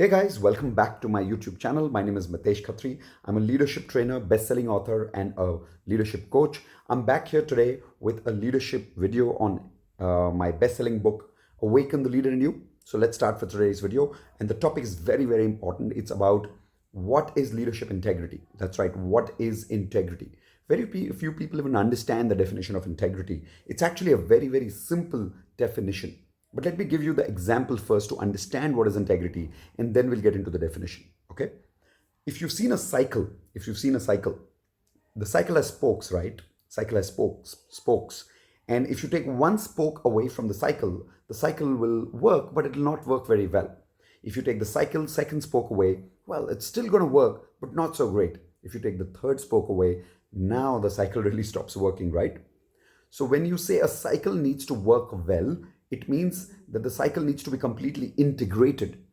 Hey guys, welcome back to my YouTube channel. My name is Mitesh Khatri. I'm a leadership trainer, best-selling author, and a leadership coach. I'm back here today with a leadership video on my best-selling book, Awaken the Leader in You. So let's start for today's video. And the topic is very, very important. It's about what is leadership integrity. That's right. What is integrity? Few people even understand the definition of integrity. It's actually a very, very simple definition. But let me give you the example first to understand what is integrity, and then we'll get into the definition. Okay? If you've seen a cycle, the cycle has spokes, right? Cycle has spokes. And if you take one spoke away from the cycle will work, but it will not work very well. If you take the cycle second spoke away, well, it's still going to work, but not so great. If you take the third spoke away, now the cycle really stops working, right? So when you say a cycle needs to work well, it means that the cycle needs to be completely integrated.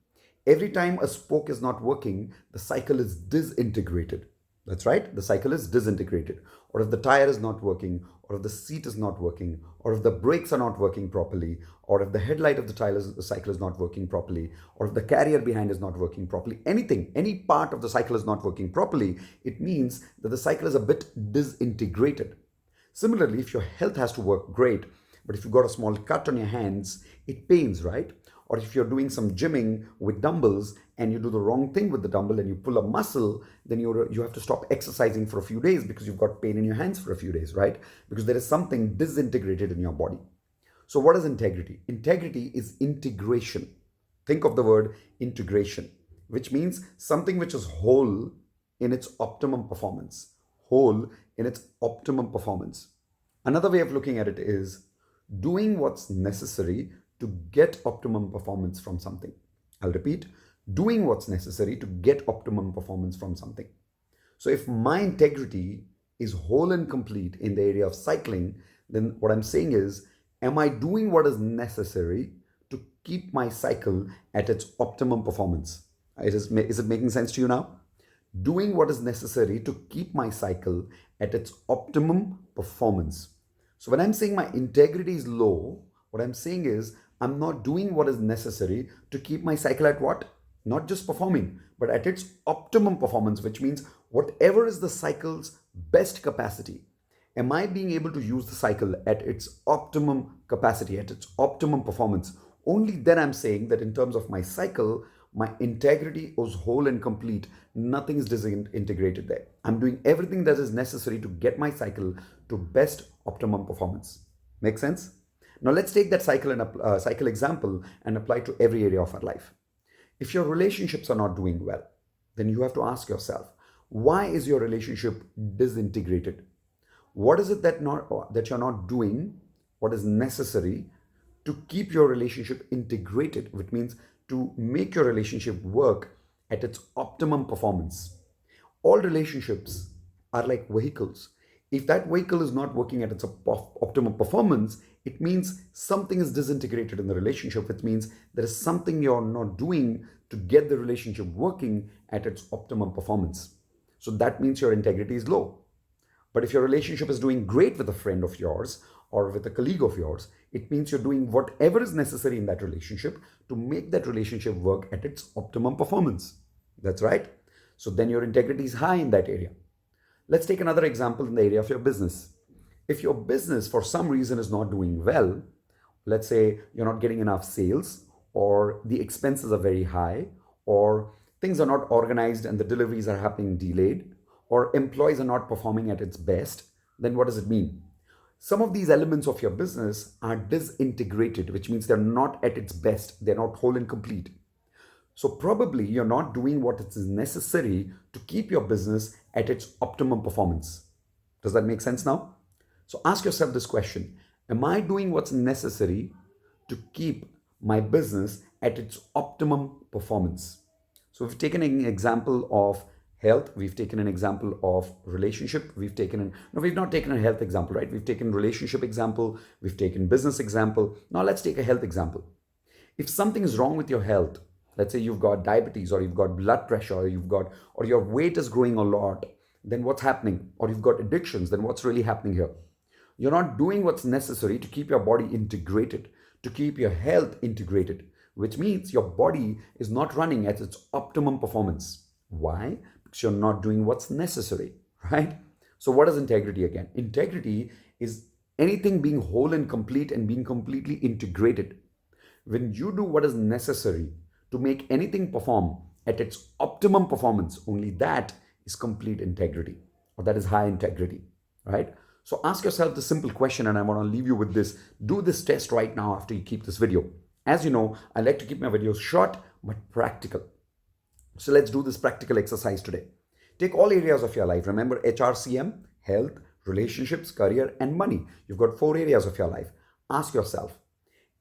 Every time a spoke is not working, the cycle is disintegrated. That's right, the cycle is disintegrated. Or if the tire is not working, or if the seat is not working, or if the brakes are not working properly, or if the headlight of the cycle is not working properly, or if the carrier behind is not working properly, any part of the cycle is not working properly, it means that the cycle is a bit disintegrated. Similarly, if your health has to work great, but if you've got a small cut on your hands, it pains, right? Or if you're doing some gymming with dumbbells and you do the wrong thing with the dumbbell and you pull a muscle, then you have to stop exercising for a few days because you've got pain in your hands for a few days, right? Because there is something disintegrated in your body. So what is integrity? Integrity is integration. Think of the word integration, which means something which is whole in its optimum performance. Whole in its optimum performance. Another way of looking at it is doing what's necessary to get optimum performance from something. I'll repeat, doing what's necessary to get optimum performance from something. So if my integrity is whole and complete in the area of cycling, then what I'm saying is, am I doing what is necessary to keep my cycle at its optimum performance? Is it making sense to you now? Doing what is necessary to keep my cycle at its optimum performance. So when I'm saying my integrity is low, what I'm saying is I'm not doing what is necessary to keep my cycle at what? Not just performing, but at its optimum performance, which means whatever is the cycle's best capacity. Am I being able to use the cycle at its optimum capacity, at its optimum performance? Only then I'm saying that in terms of my cycle, my integrity is whole and complete. Nothing is disintegrated there. I'm doing everything that is necessary to get my cycle to best optimum performance. Make sense? Now let's take that cycle example and apply to every area of our life. If your relationships are not doing well, then you have to ask yourself, why is your relationship disintegrated? What is it that you're not doing what is necessary to keep your relationship integrated, which means to make your relationship work at its optimum performance? All relationships are like vehicles. If that vehicle is not working at its optimum performance, it means something is disintegrated in the relationship, which means there is something you're not doing to get the relationship working at its optimum performance. So that means your integrity is low. But if your relationship is doing great with a friend of yours or with a colleague of yours, it means you're doing whatever is necessary in that relationship to make that relationship work at its optimum performance. That's right. So then your integrity is high in that area. Let's take another example in the area of your business. If your business for some reason is not doing well, let's say you're not getting enough sales, or the expenses are very high, or things are not organized and the deliveries are happening delayed, or employees are not performing at its best, then what does it mean? Some of these elements of your business are disintegrated, which means they're not at its best. They're not whole and complete. So probably you're not doing what is necessary to keep your business at its optimum performance. Does that make sense now? So ask yourself this question. Am I doing what's necessary to keep my business at its optimum performance? So we've taken an example of health, we've taken an example of relationship, we've not taken a health example, right? We've taken relationship example, we've taken business example. Now let's take a health example. If something is wrong with your health, let's say you've got diabetes, or you've got blood pressure, or your weight is growing a lot, then what's happening? Or you've got addictions, then what's really happening here? You're not doing what's necessary to keep your body integrated, to keep your health integrated, which means your body is not running at its optimum performance. Why? Because you're not doing what's necessary, right? So, what is integrity again? Integrity is anything being whole and complete and being completely integrated. When you do what is necessary to make anything perform at its optimum performance, only that is complete integrity, or that is high integrity, right? So ask yourself the simple question, and I want to leave you with this. Do this test right now after you keep this video. As you know, I like to keep my videos short but practical. So let's do this practical exercise today. Take all areas of your life. Remember HRCM, health, relationships, career, and money. You've got 4 areas of your life. Ask yourself,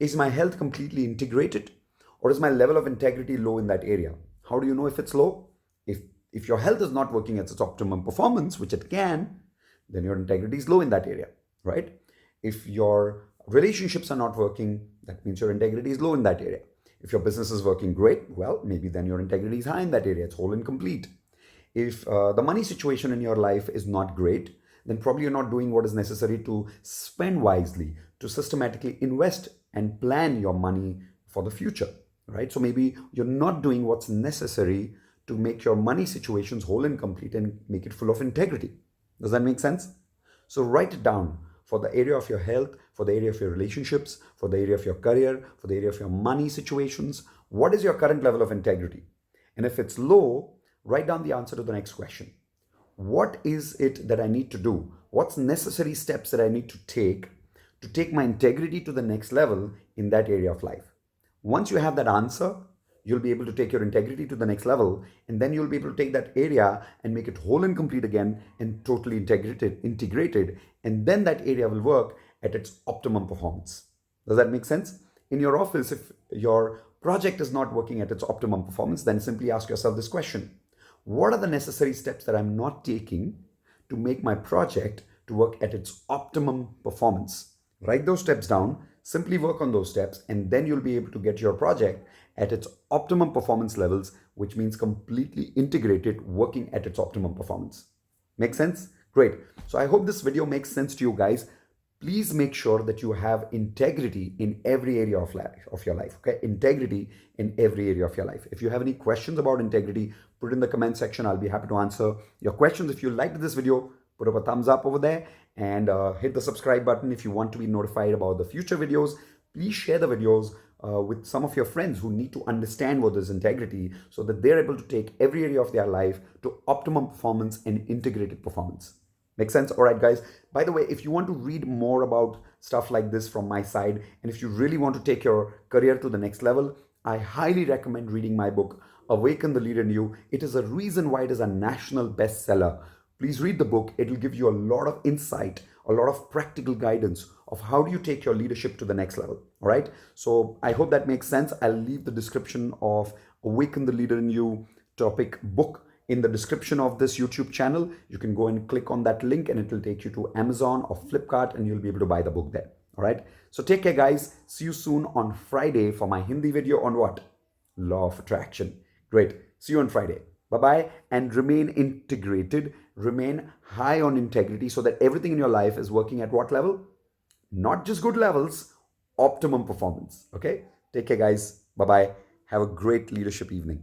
is my health completely integrated, or is my level of integrity low in that area? How do you know if it's low? If your health is not working at its optimum performance, which it can, then your integrity is low in that area, right? If your relationships are not working, that means your integrity is low in that area. If your business is working great, well, maybe then your integrity is high in that area. It's whole and complete. If the money situation in your life is not great, then probably you're not doing what is necessary to spend wisely, to systematically invest and plan your money for the future, right? So maybe you're not doing what's necessary to make your money situations whole and complete and make it full of integrity. Does that make sense? So write it down for the area of your health, for the area of your relationships, for the area of your career, for the area of your money situations. What is your current level of integrity? And if it's low, write down the answer to the next question. What is it that I need to do? What's necessary steps that I need to take my integrity to the next level in that area of life? Once you have that answer, you'll be able to take your integrity to the next level, and then you'll be able to take that area and make it whole and complete again and totally integrated, and then that area will work at its optimum performance. Does that make sense? In your office, if your project is not working at its optimum performance, then simply ask yourself this question: what are the necessary steps that I'm not taking to make my project to work at its optimum performance? Write those steps down, simply work on those steps, and then you'll be able to get your project at its optimum performance levels, which means completely integrated, working at its optimum performance. Make sense? Great. So I hope this video makes sense to you guys. Please make sure that you have integrity in every area of your life. Okay, integrity in every area of your life. If you have any questions about integrity, put it in the comment section. I'll be happy to answer your questions. If you liked this video, put up a thumbs up over there, and hit the subscribe button if you want to be notified about the future videos. Please share the videos with some of your friends who need to understand what is integrity, so that they're able to take every area of their life to optimum performance and integrated performance. Make sense? All right, guys. By the way, if you want to read more about stuff like this from my side, and if you really want to take your career to the next level, I highly recommend reading my book, Awaken the Leader in You. It is a reason why it is a national bestseller. Please read the book. It will give you a lot of insight, a lot of practical guidance of how do you take your leadership to the next level. All right. So I hope that makes sense. I'll leave the description of Awaken the Leader in You topic book in the description of this YouTube channel. You can go and click on that link, and it will take you to Amazon or Flipkart, and you'll be able to buy the book there. All right. So take care, guys. See you soon on Friday for my Hindi video on what? Law of attraction. Great. See you on Friday. Bye-bye. And remain integrated, remain high on integrity, so that everything in your life is working at what level? Not just good levels, optimum performance. Okay. Take care, guys. Bye-bye. Have a great leadership evening.